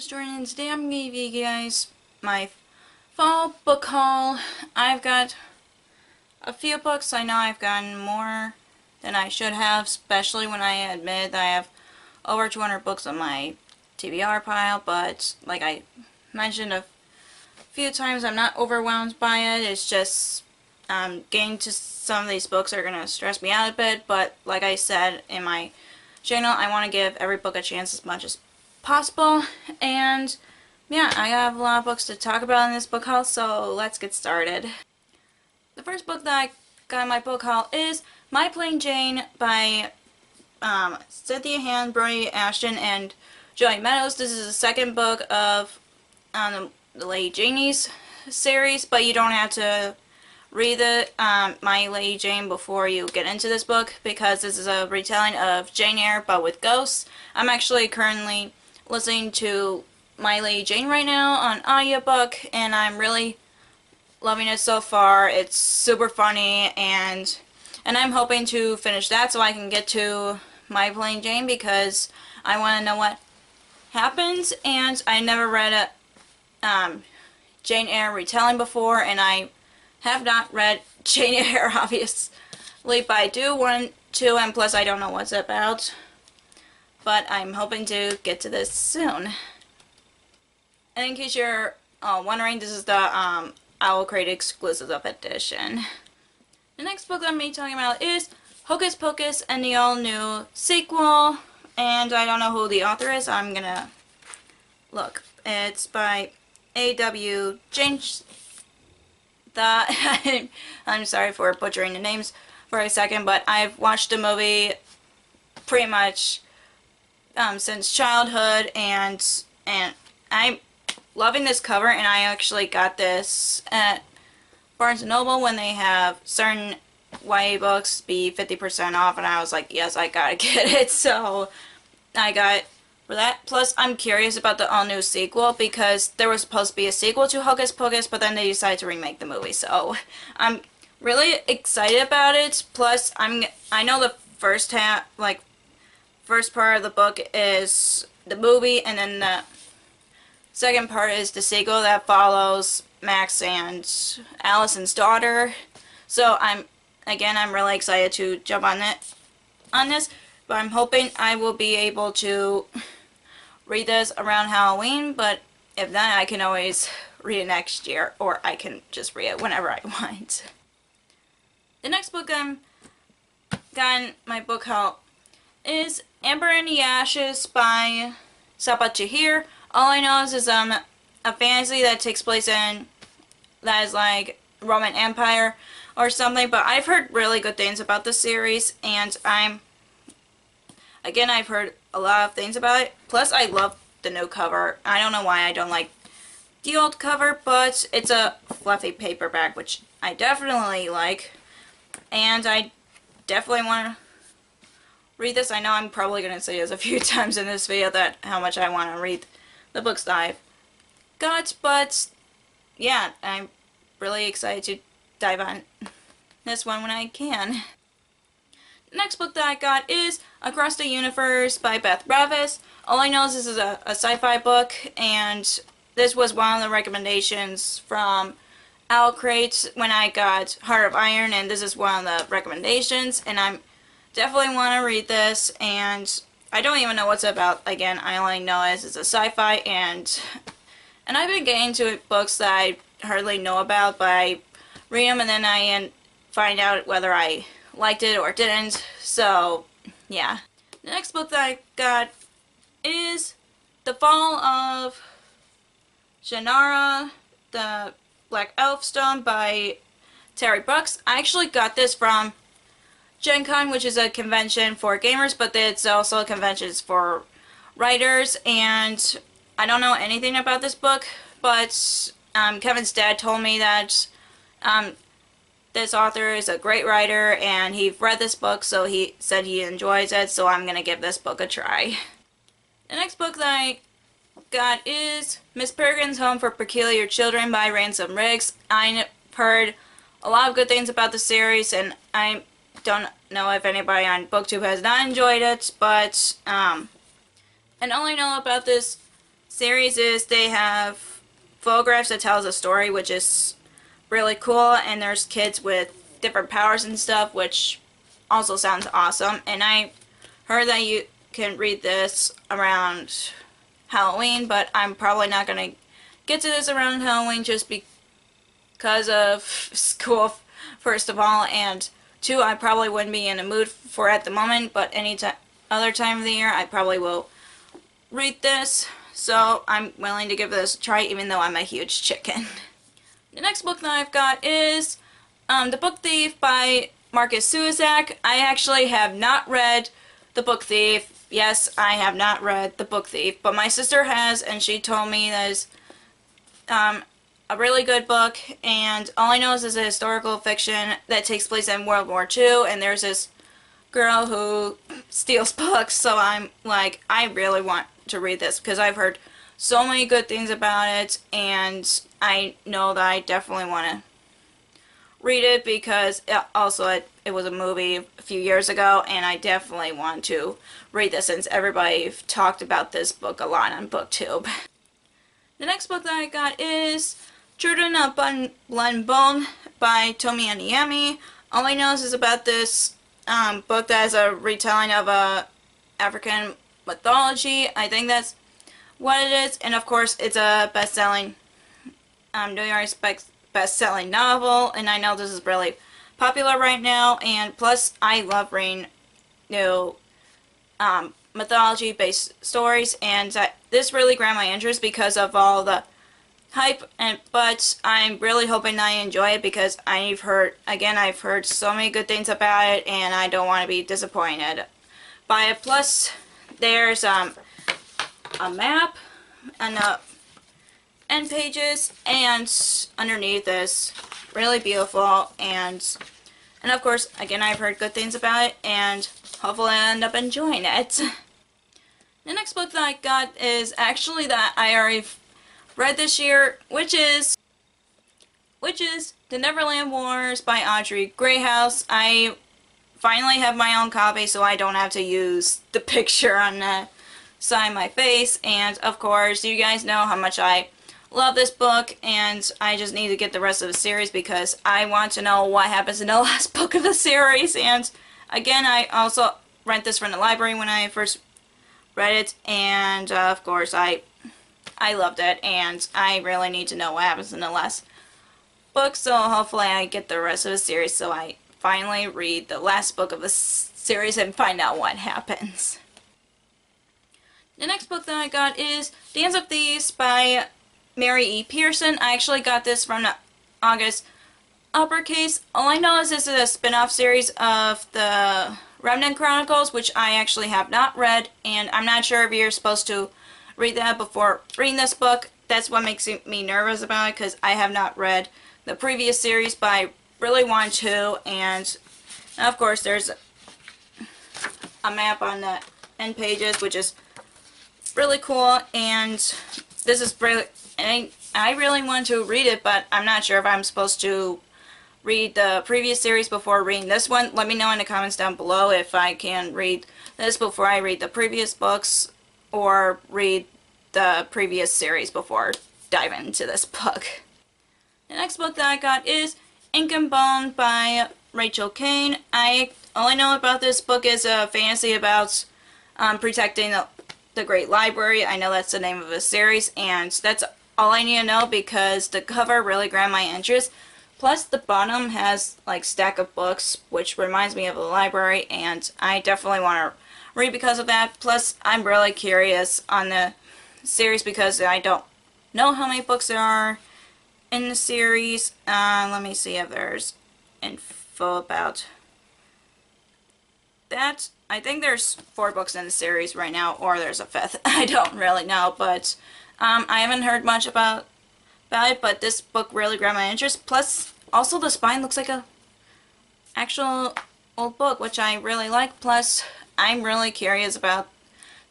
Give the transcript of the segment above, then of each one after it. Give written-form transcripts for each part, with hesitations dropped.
is Jordan, and today I'm going to give you guys my fall book haul. I've got a few books. I know I've gotten more than I should have, especially when I admit that I have over 200 books on my TBR pile, but like I mentioned a few times, I'm not overwhelmed by it. It's just getting to some of these books are going to stress me out a bit, but like I said in my channel, I want to give every book a chance as much as possible, and yeah, I have a lot of books to talk about in this book haul, so let's get started. The first book that I got in my book haul is My Plain Jane by Cynthia Han, Brody Ashton, and Joey Meadows. This is the second book of the Lady Janie's series, but you don't have to read the My Lady Jane before you get into this book, because this is a retelling of Jane Eyre but with ghosts. I'm actually currently listening to My Lady Jane right now on audiobook, and I'm really loving it so far. It's super funny, and I'm hoping to finish that so I can get to My Plain Jane, because I want to know what happens, and I never read a Jane Eyre retelling before, and I have not read Jane Eyre, obviously, but I do want to, and plus I don't know what's it about, but I'm hoping to get to this soon. And in case you're wondering, this is the Owl Crate exclusive edition. The next book I'm going to be talking about is Hocus Pocus and the all-new sequel, and I don't know who the author is. I'm gonna look. It's by A.W. James. I'm sorry for butchering the names for a second, but I've watched the movie pretty much since childhood, and I'm loving this cover, and I actually got this at Barnes & Noble when they have certain YA books be 50% off, and I was like, yes, I gotta get it, so I got it for that. Plus, I'm curious about the all-new sequel, because there was supposed to be a sequel to Hocus Pocus, but then they decided to remake the movie, so I'm really excited about it. Plus, I know the first part of the book is the movie, and then the second part is the sequel that follows Max and Allison's daughter. So I'm really excited to jump on this, but I'm hoping I will be able to read this around Halloween, but if not, I can always read it next year, or I can just read it whenever I want. The next book I'm got in my book haul is Ember in the Ashes by Sabaa Tahir. All I know is a fantasy that takes place in, that is like Roman Empire or something, but I've heard really good things about the series, and I've heard a lot of things about it. Plus, I love the new cover. I don't know why I don't like the old cover, but it's a fluffy paperback, which I definitely like, and I definitely want to read this. I know I'm probably going to say this a few times in this video, that how much I want to read the books that I've got, but yeah, I'm really excited to dive on this one when I can. The next book that I got is Across the Universe by Beth Revis. All I know is this is a sci-fi book, and this was one of the recommendations from Owl Crate when I got Heart of Iron, and this is one of the recommendations, and I'm definitely want to read this, and I don't even know what's it about. Again, I only know it's a sci-fi, and I've been getting into books that I hardly know about, but I read them and then I find out whether I liked it or didn't, so yeah. The next book that I got is The Fall of Shannara, the Black Elf Stone by Terry Brooks. I actually got this from Gen Con, which is a convention for gamers, but it's also conventions for writers, and I don't know anything about this book, but Kevin's dad told me that this author is a great writer, and he read this book, so he said he enjoys it, so I'm gonna give this book a try. The next book that I got is Miss Peregrine's Home for Peculiar Children by Ransom Riggs. I've heard a lot of good things about the series, and I don't know if anybody on BookTube has not enjoyed it, but and all I know about this series is they have photographs that tells a story, which is really cool, and there's kids with different powers and stuff, which also sounds awesome. And I heard that you can read this around Halloween, but I'm probably not going to get to this around Halloween just because of school, first of all, and two, I probably wouldn't be in a mood for at the moment, but any other time of the year I probably will read this, so I'm willing to give this a try even though I'm a huge chicken. The next book that I've got is The Book Thief by Marcus Suisak. I actually have not read The Book Thief. Yes, I have not read The Book Thief, but my sister has, and she told me that it's a really good book, and all I know is it's a historical fiction that takes place in World War II, and there's this girl who steals books, so I'm like, I really want to read this because I've heard so many good things about it, and I know that I definitely want to read it because it was a movie a few years ago, and I definitely want to read this since everybody talked about this book a lot on BookTube. The next book that I got is Children of Blood and Bone by Tomi Adeyemi. All I know is about this book that is a retelling of African mythology. I think that's what it is, and of course it's a best-selling New York best-selling novel, and I know this is really popular right now, and plus I love reading new mythology-based stories, and this really grabbed my interest because of all the hype, but I'm really hoping I enjoy it because I've heard so many good things about it, and I don't want to be disappointed by it. Plus, there's a map and the end pages, and underneath is really beautiful, and of course, again, I've heard good things about it, and hopefully I end up enjoying it. The next book that I got is actually that I already read this year, which is The Neverland Wars by Audrey Greyhouse. I finally have my own copy, so I don't have to use the picture on the side of my face, and of course, you guys know how much I love this book, and I just need to get the rest of the series because I want to know what happens in the last book of the series. And again, I also rent this from the library when I first read it, and of course I loved it, and I really need to know what happens in the last book, so hopefully I get the rest of the series so I finally read the last book of the series and find out what happens. The next book that I got is Dance of Thieves by Mary E. Pearson. I actually got this from the August Uppercase. All I know is this is a spin-off series of the Remnant Chronicles, which I actually have not read, and I'm not sure if you're supposed to read that before reading this book. That's what makes me nervous about it, because I have not read the previous series, but I really want to. And of course there's a map on the end pages, which is really cool, and this is really, I really want to read it, but I'm not sure if I'm supposed to read the previous series before reading this one. Let me know in the comments down below if I can read this before I read the previous books, or read the previous series before diving into this book. The next book that I got is Ink and Bone by Rachel Kane. All I know about this book is a fantasy about protecting the Great Library. I know that's the name of the series, and that's all I need to know because the cover really grabbed my interest. Plus, the bottom has like stack of books, which reminds me of the library, and I definitely want to read because of that. Plus, I'm really curious on the series because I don't know how many books there are in the series. Let me see if there's info about that. I think there's 4 books in the series right now, or there's a 5th. I don't really know, but I haven't heard much about it, but this book really grabbed my interest. Plus, also the spine looks like a actual old book, which I really like. Plus, I'm really curious about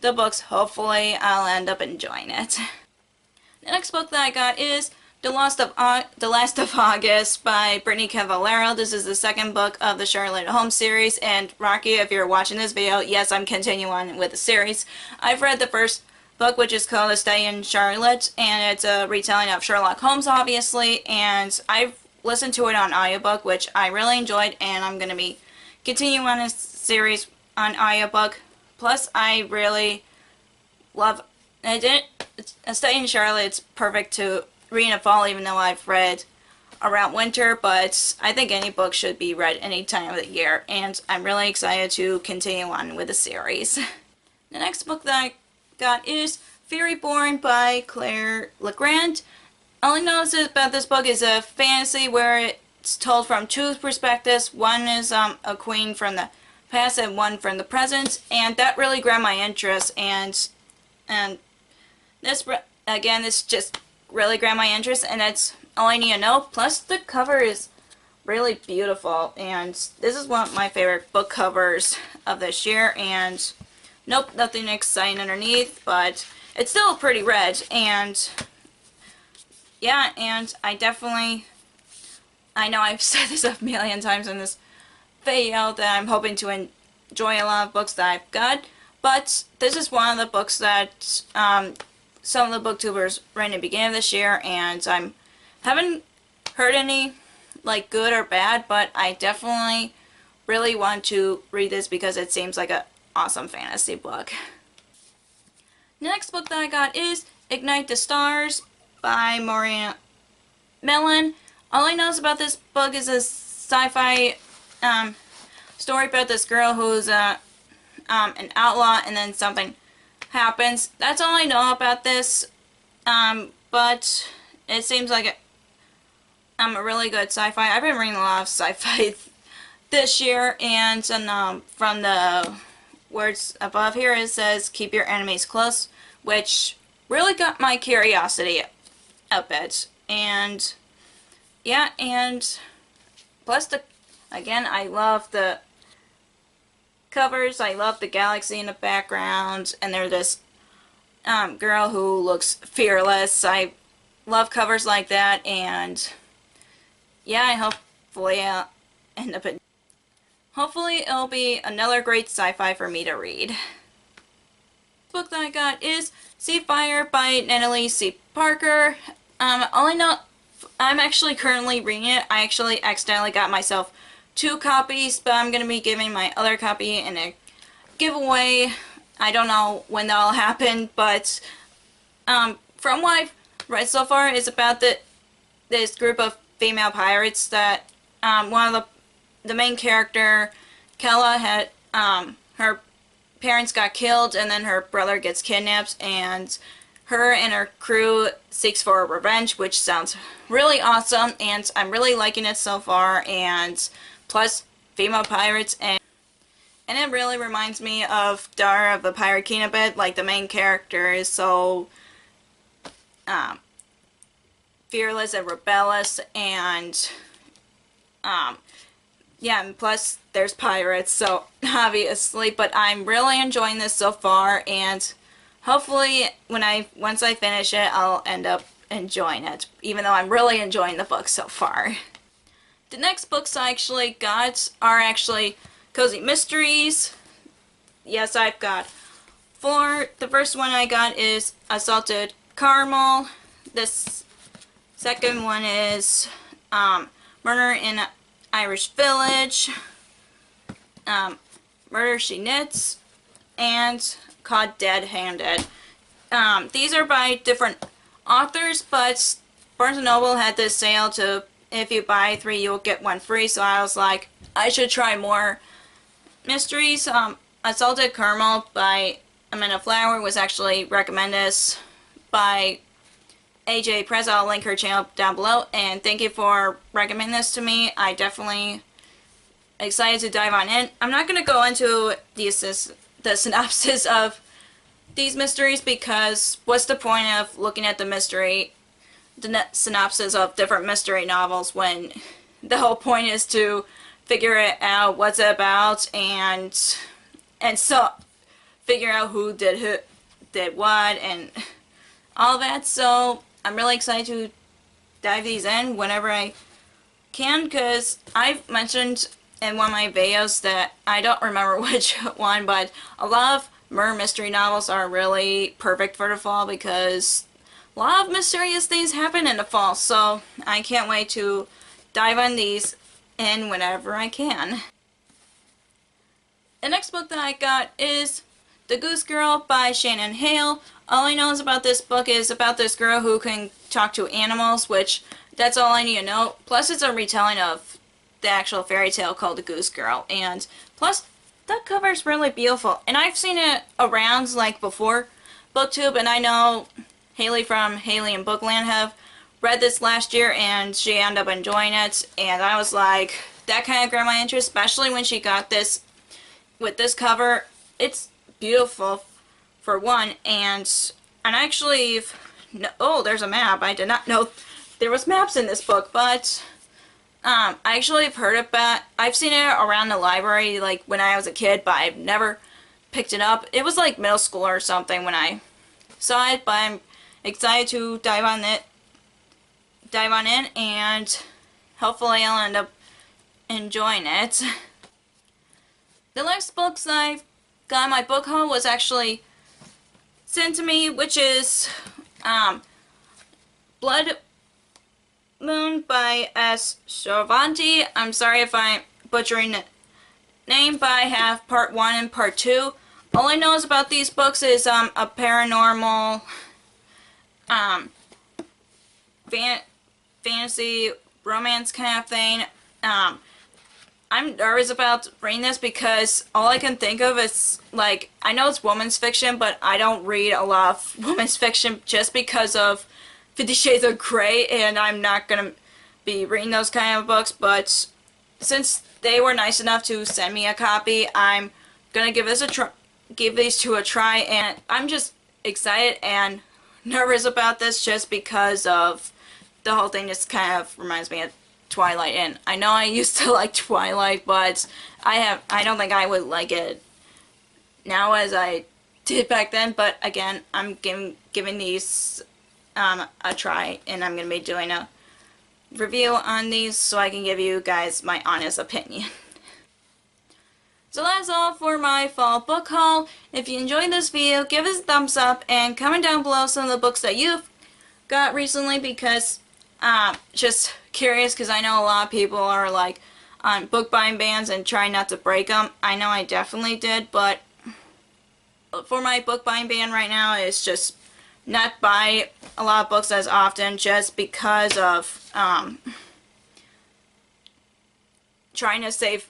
the books. Hopefully, I'll end up enjoying it. The next book that I got is The Last of August by Brittany Cavallaro. This is the second book of the Charlotte Holmes series, and Rocky, if you're watching this video, yes, I'm continuing on with the series. I've read the first book, which is called A Stay in Charlotte, and it's a retelling of Sherlock Holmes, obviously, and I've listened to it on audiobook, which I really enjoyed, and I'm going to be continuing on this series on audiobook. Plus, I really love A Stay in Charlotte. It's perfect to read in the fall, even though I've read around winter, but I think any book should be read any time of the year, and I'm really excited to continue on with the series. The next book that I got is Fairy Born by Claire Legrand. All I know about this book is a fantasy where it's told from two perspectives. One is a queen from the past and one from the present, and that really grabbed my interest, and this just really grabbed my interest, and that's all I need to know. Plus, the cover is really beautiful, and this is one of my favorite book covers of this year, and nope, nothing exciting underneath, but it's still pretty red, and yeah, and I know I've said this a million times in this video that I'm hoping to enjoy a lot of books that I've got, but this is one of the books that some of the booktubers read in the beginning of this year, and I haven't heard any like good or bad, but I definitely really want to read this because it seems like an awesome fantasy book. The next book that I got is Ignite the Stars by Maureen Mellon. All I know about this book is a sci-fi story about this girl who's an outlaw, and then something happens. That's all I know about this, but it seems like a really good sci-fi. I've been reading a lot of sci-fi this year, and from the words above here it says keep your enemies close, which really got my curiosity a bit. And yeah, and plus again, I love the covers. I love the galaxy in the background, and there's this girl who looks fearless. I love covers like that, and yeah, hopefully I'll end up in. Hopefully it'll be another great sci-fi for me to read. The book that I got is Sea Fire by Natalie C. Parker. All I know, I'm actually currently reading it. I actually accidentally got myself 2 copies, but I'm going to be giving my other copy in a giveaway. I don't know when that'll happen, but from what I've read so far, it's about this group of female pirates that one of the main character, Kella, had her parents got killed, and then her brother gets kidnapped, and her and her crew seeks for revenge, which sounds really awesome, and I'm really liking it so far. And plus female pirates, and it really reminds me of Dar of the Pirate King a bit. Like, the main character is so fearless and rebellious, and yeah, and plus there's pirates, so obviously, but I'm really enjoying this so far, and hopefully once I finish it, I'll end up enjoying it, even though I'm really enjoying the book so far. The next books I actually got are actually cozy mysteries. Yes, I've got 4. The first one I got is Assaulted Caramel. This second one is Murder in Irish Village, Murder She Knits, and Caught Dead-Handed. These are by different authors, but Barnes & Noble had this sale to, if you buy 3, you'll get 1 free, so I was like, I should try more mysteries. Assaulted Caramel by Amanda Flower was actually recommended by AJ Press. I'll link her channel down below, and thank you for recommending this to me. I definitely excited to dive on in. I'm not going to go into the synopsis of these mysteries, because what's the point of looking at the synopsis of different mystery novels when the whole point is to figure it out, what's it about, and so figure out who did what, and all that. So I'm really excited to dive these in whenever I can, because I've mentioned in one of my videos that I don't remember which one, but a lot of murder mystery novels are really perfect for the fall because a lot of mysterious things happen in the fall, so I can't wait to dive on these in whenever I can. The next book that I got is The Goose Girl by Shannon Hale. All I know about this book is about this girl who can talk to animals, which that's all I need to know. Plus it's a retelling of the actual fairy tale called The Goose Girl, and plus that cover is really beautiful. And I've seen it around like before BookTube, and I know Haley from Haley and Bookland have read this last year and she ended up enjoying it, and I was like, that kind of grabbed my interest, especially when she got this with this cover. It's beautiful for one, and actually, oh, there's a map. I did not know there was maps in this book, but I actually have heard about, I've seen it around the library like when I was a kid, but I've never picked it up. It was like middle school or something when I saw it, but I'm excited to dive on in, and hopefully I'll end up enjoying it. The last books I've got in my book haul was actually sent to me, which is Blood Moon by S. Cervanti. I'm sorry if I'm butchering the name, but I have part 1 and part 2. All I know is about these books is a paranormal fantasy romance kind of thing. I'm nervous about reading this because all I can think of is, like, I know it's women's fiction, but I don't read a lot of women's fiction just because of 50 Shades of Grey, and I'm not going to be reading those kind of books, but since they were nice enough to send me a copy, I'm going to give these two a try, and I'm just excited and nervous about this just because of the whole thing. Just kind of reminds me of Twilight, and I know I used to like Twilight, but I don't think I would like it now as I did back then. But again, I'm giving these a try, and I'm going to be doing a review on these so I can give you guys my honest opinion. So that's all for my fall book haul. If you enjoyed this video, give us a thumbs up and comment down below some of the books that you've got recently, because just curious, because I know a lot of people are like on book buying bans and trying not to break them. I know I definitely did, but for my book buying ban right now is just not buy a lot of books as often, just because of trying to save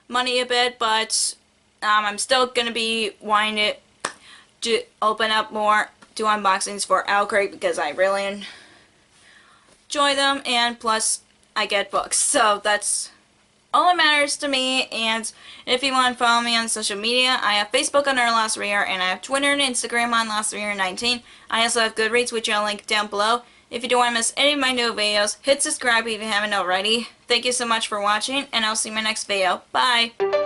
money a bit. But I'm still gonna be wanting to open up more, do unboxings for Outcrate, because I really enjoy them, and plus I get books, so that's all that matters to me. And if you want to follow me on social media, I have Facebook under Lost Reader, and I have Twitter and Instagram on Lost Reader 19. I also have Goodreads, which I'll link down below. If you don't want to miss any of my new videos, hit subscribe if you haven't already. Thank you so much for watching, and I'll see you in my next video. Bye!